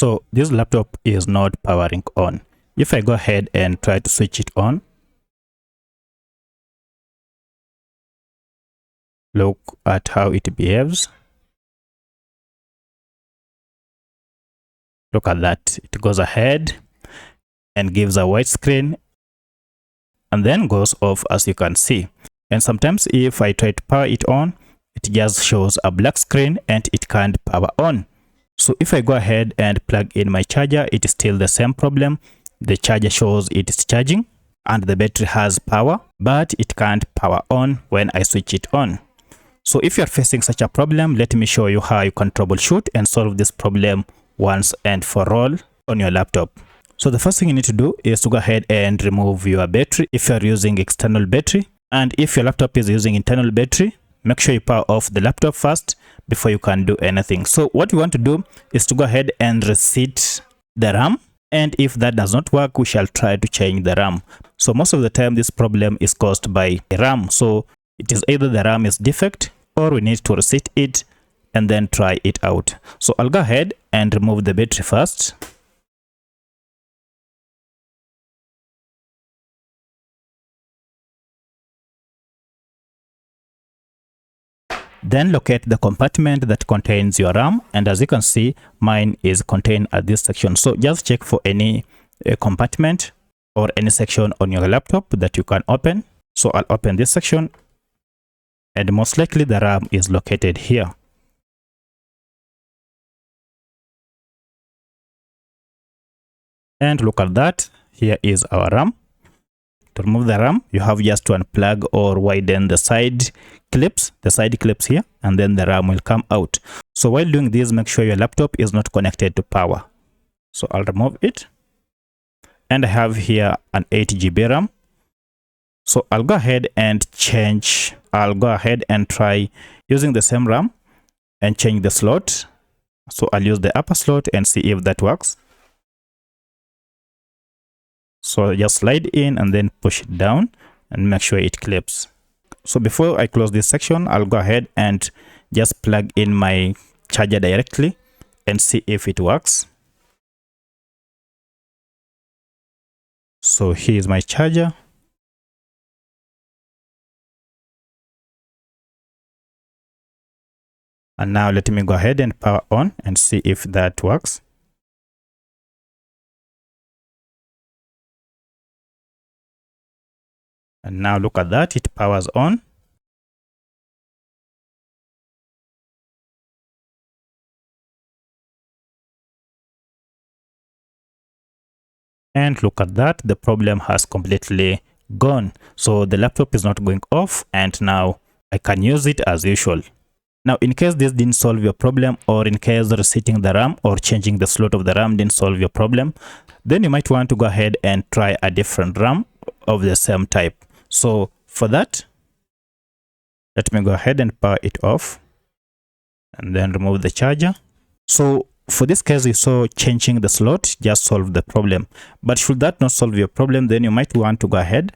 So this laptop is not powering on. If I go ahead and try to switch it on, look at how it behaves. Look at that. It goes ahead and gives a white screen and then goes off, as you can see. And sometimes if I try to power it on, it just shows a black screen and it can't power on. So if I go ahead and plug in my charger, it is still the same problem. The charger shows it is charging and the battery has power, but it can't power on when I switch it on. So if you are facing such a problem, let me show you how you can troubleshoot and solve this problem once and for all on your laptop. So the first thing you need to do is to go ahead and remove your battery if you are using external battery. And if your laptop is using internal battery, make sure you power off the laptop first before you can do anything. So what we want to do is to go ahead and reset the RAM. And if that does not work, we shall try to change the RAM. So most of the time, this problem is caused by RAM. So it is either the RAM is defect or we need to reset it and then try it out. So I'll go ahead and remove the battery first. Then locate the compartment that contains your RAM, and as you can see, mine is contained at this section. So just check for any compartment or any section on your laptop that you can open. So I'll open this section, and most likely the RAM is located here. And look at that, here is our RAM. To remove the RAM, you have just to unplug or widen the side clips here, and then the RAM will come out. So while doing this, make sure your laptop is not connected to power. So I'll remove it. And I have here an 8 GB RAM. So I'll go ahead and try using the same RAM and change the slot. So I'll use the upper slot and see if that works. So just slide in and then push it down and make sure it clips. So before I close this section, I'll go ahead and just plug in my charger directly and see if it works. So here's my charger. And now let me go ahead and power on and see if that works. And now look at that, it powers on. And look at that, the problem has completely gone. So the laptop is not going off, and now I can use it as usual. Now, in case this didn't solve your problem, or in case resetting the RAM or changing the slot of the RAM didn't solve your problem, then you might want to go ahead and try a different RAM of the same type. So for that, let me go ahead and power it off and then remove the charger. So for this case, you saw changing the slot just solved the problem. But should that not solve your problem, then you might want to go ahead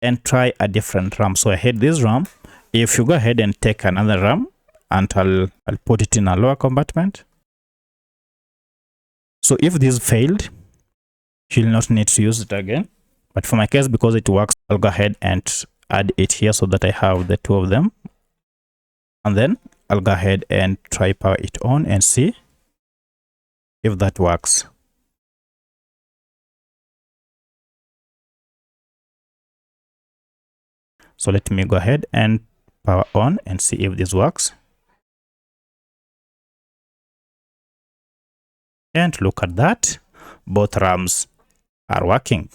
and try a different RAM. So I had this RAM. If you go ahead and take another RAM, and I'll put it in a lower compartment. So if this failed, you'll not need to use it again. But for my case, because it works, I'll go ahead and add it here so that I have the two of them. And then I'll go ahead and try power it on and see if that works. So let me go ahead and power on and see if this works. And look at that, both RAMs are working.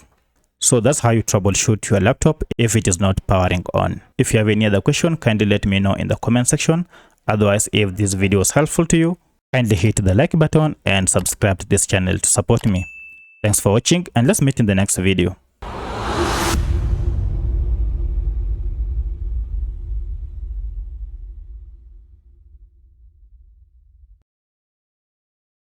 So that's how you troubleshoot your laptop if it is not powering on. If you have any other question, kindly let me know in the comment section. Otherwise, if this video was helpful to you, kindly hit the like button and subscribe to this channel to support me. Thanks for watching, and let's meet in the next video.